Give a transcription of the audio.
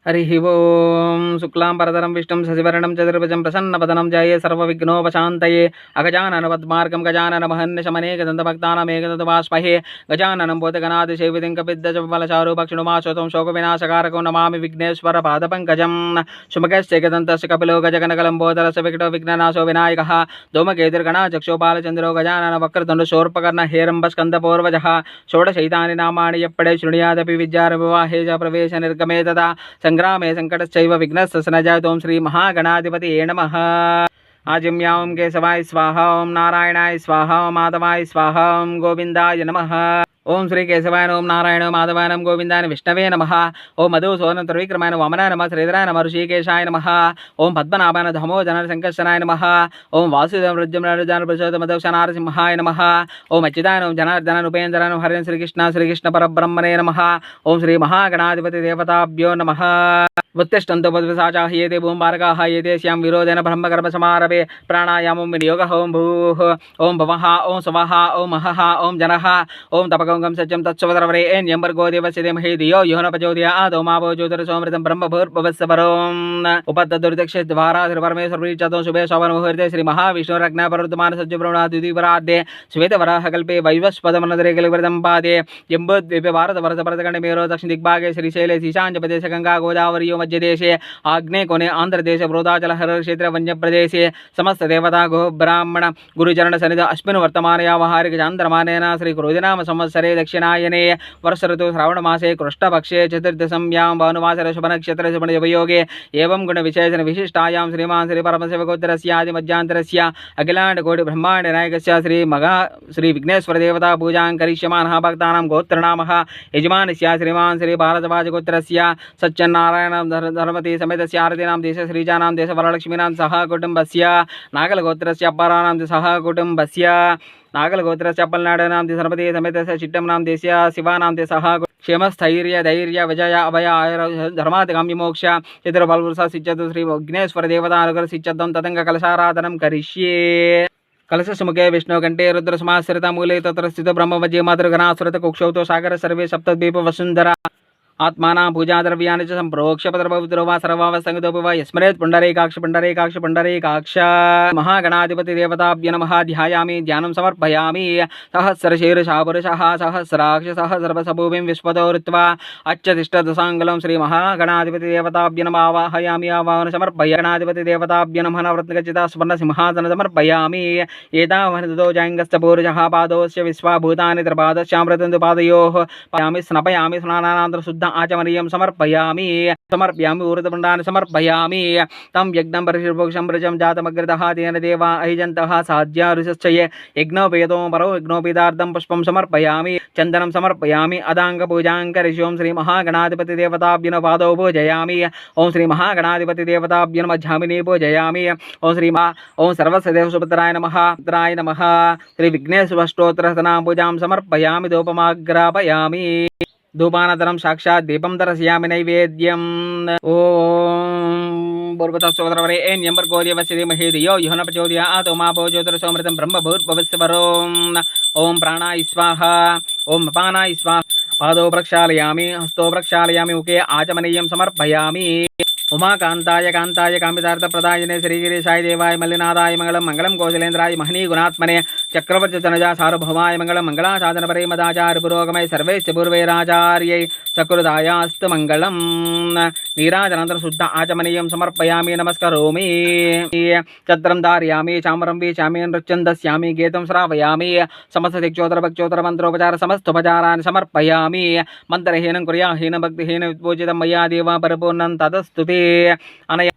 हरिः ओं शुक्लांबरधरं विष्णुं शशिवर्णं चतुर्भुजं प्रसन्नवदनं ध्याये सर्वविघ्नोपशान्तये अगजाननपद्मार्गं गजाननमहर्निशमनेकदन्तभक्तानामेकदन्तभास्महे गजाननं भूतगणादिसेवितं कपिद्धजबलचारुभक्षिणुमाश्वतं शोकविनाशकारकं नमामि विघ्नेश्वरपादपङ्कजं सुमुखश्चैकदन्तस्य कपिलो गजगणकलम्बोदरस्य विकटो विघ्ननाशो विनायकः धूमकेतुर्गणाचक्षुपालचन्द्रो गजाननवक्रतुण्डशूर्पकर्णः हेरम्बस्कन्दपूर्वजः षोडशैतानि नामानि यप्पडे शृणुयादपि विद्यारविवाहे च प्रवेशनिर्गमे तथा संग्रामे संकटश्चैव विघ्नस्य न जायते। ओं श्री महागणाधिपतये नमः। आजम्या ओं केशवाय स्वाहा, ओं नारायणाय स्वाहा, ओं माधवाय स्वाहा, ओं गोविंदाय नमः। ओं श्री केशवाय ओं नारायण माधवाय नमः, गोविंदाय विष्णवे नमः। ओं मधुसूदन त्रिविक्रमाय वामनाय नमः, श्रीधराय नमः, ऋषिकेशाय नमः। ओं पद्मनाभाय धमोजनाय संकर्षणाय नमः। ओं वासुदेव रुद्रमृजान प्रचोद मधुक्षनारसिंहाय नमः। ओं अच्युताय ओं जनार्दनाय उपेन्द्राय हरिं श्रीकृष्ण परब्रह्मणे नमः। ओं श्री महागणाधिपति देवताभ्यो नमः। उत्तिष्ठन्तु पद्मसाचाह्येते भूम्बारकाः येते श्यां विरोधेन ब्रह्मकर्मसमारभे प्राणायामं विनियोगः। ओं भूः ओं भवः ओं स्वः ओं महः ओं जनः ओं तपकं सत्यं तत्सवतरवरेण्यं भर्गो देवस्य धीमहि धियो यो न प्रचोदयात्। ओं आभो ज्योतिर्सोमृतं ब्रह्मभूर्भुवस्सु वरों उपतद्दुर्दक्षद्वारा श्रीपरमेश्वरवीर्यतो शुभे शोभनमुहूर्ते श्रीमहाविष्णुरग्नपरुद्धमान सज्जब्रह्मणाद्वितीपरार्धे श्वेतवराहकल्पे वैवस्पदमनदरे कलिवृतं पादे जम्बूद्वीपे भारतभरतभरतखण्डे मेरो दक्षिणदिग्भागे श्रीशैले ईशान्यप्रदेशे गंगा गोदावरी मध्य देशे आग्नेय कोणे आंध्र देश बृहदाचल हर क्षेत्र वन्य प्रदेशे समस्त देवता गो ब्राह्मण गुरुचरण सनिध अश्विन वर्तमान यावहारिक चांद्रमानेन श्री क्रोधिनाम संवत्सरे दक्षिणायने वर्ष ऋतु श्रावण मासे कृष्णपक्षे चतुर्दशम्यां भानुवासरे शुभ नक्षत्र शुभ योगे एवं गुण विशेषण विशिष्टायां श्रीमान श्री परमशिवगोत्रस्य आदि मध्यांतरस्य अखिलांड कोटि ब्रह्मांड नायकस्य श्री मगा श्री विघ्नेश्वर देवता पूजां करिष्यमानः भक्तानां गोत्रनामः यजमानस्य श्रीमान श्री भारद्वाज गोत्रस्य सत्यनारायण धर्मति समेत आरतीनां देश श्रीजानां देश वरलक्ष्मीनां सह कुटुंबस्य नागलगोत्रस्य अप्पारानां सह कुटुंबस्य नागलगोत्रस्य पल्नाडनां धर्मति समेत चिट्टमनां देशस्य शिवानां सह क्षेमस्थैर्य धैर्य विजय अभय धर्मादिकाम्य मोक्ष चतुर्बलवृष सिच्चतु श्री विघ्नेश्वर देवता अनुग्रह सिच्चतं ततंग कलशाराधनं करिष्ये। कलशसुमुखे विष्णुकण्ठे रुद्रसमाश्रिता मूले तत्र स्थित ब्रह्मवज्ये मातृगणासुरत कुक्षौ तो सागर सर्वे सप्तद्वीप वसुंधरा आत्माना पूजा द्रव्यानि च संप्रोक्ष्य पत्रपवित्रो वा सर्वावस्थितो वा स्मरेत् पुण्डरीकाक्ष पुण्डरीकाक्ष पुण्डरीकाक्ष। महागणाधिपति देवताभ्यो नमः। ध्यायामि ध्यानं समर्पयामि। सहस्रशीर्षः पुरुषः सहस्राक्ष सहस्रभुविं विश्वतो ऋत्वा अच्छतिष्ठदशाङ्गलं श्री महागणाधिपति देवताभ्यो नमः। आवाहयामि आवाहनं समर्पयामि। गणाधिपति देवताभ्यो नमः। नवरत्नखचिता सुवर्णसिंहासनं समर्पयामि। एतावन्तो जाङ्गस्य पुरुषः पादोस्य विश्वभूतानि त्रिपादस्यामृतं पादयोः पायामि स्नपयामि स्नानानन्तरं शुद्ध आचमनीयं समर्पयामि समर्पयामि ऊर्ध्वपुण्डानि समर्पयामि। तं यज्ञं परिषिर्भोक्षं वृजं जातमग्रतः तेन देवा अहिजन्तः साध्या ऋषश्चये यज्ञोपेतो परो यज्ञोपेतार्थं पुष्पं समर्पयामि चन्दनं समर्पयामि अदाङ्गपूजां करिष्ये। ओं श्री महागणाधिपति देवताभ्यो नमः। पादौ पूजयामि। ओं श्री महागणाधिपति देवताभ्यो नमः। झामिनी पूजयामि। ओं श्री ओं सर्वस्य सुपुत्राय नमः पुत्राय नमः। श्री विघ्नेश्वरस्तोत्रसनां पूजां समर्पयामि धूपमाग्रापयामि। धूपानन्तरं साक्षात् दीपं दर्शयामि नैवेद्यम्। ओं भूर्भुवस्सुवरेण्यं भर्गो देवस्य धीमहि धियो यो न प्रचोदयात्। ओं आभो ज्योतिर्सोमृतं ब्रह्मभूर्भुवस्सु वरों। ओं प्राणाय स्वाहा ओं अपानाय स्वाहा। पादौ प्रक्षालयामि हस्तौ प्रक्षालयामि मुखे आचमनीयं समर्पयामि। उमाकान्ताय कान्ताय कामितार्थप्रदायिने श्रीगिरीशाय देवाय मल्लिनाथाय मंगलम मंगलम कौशलेन्द्राय महनी गुणात्मने चक्रवर्ती तनजा सार्वभौमाय मंगलम मंगलासाधन परे मदाचार्य पुरोगमय सर्वैश्च पूर्वैराचार्यै सकृदायास्तु मंगलम। नीराजनानन्तरं शुद्ध आचमनीयं समर्पयामि नमस्करोमि। छत्रं धारयामि चामरं वीचामि नृत्यं दस्यामि गीतं श्रावयामि। समस्त दिक्चोत्तर मंत्रोपचार समस्तोपचारान् समर्पयामि। मंत्रहीनं कुर्याहीनं भक्तिहीनं पूजितं मया देवा परिपूर्णं तदस्तु ते। अनया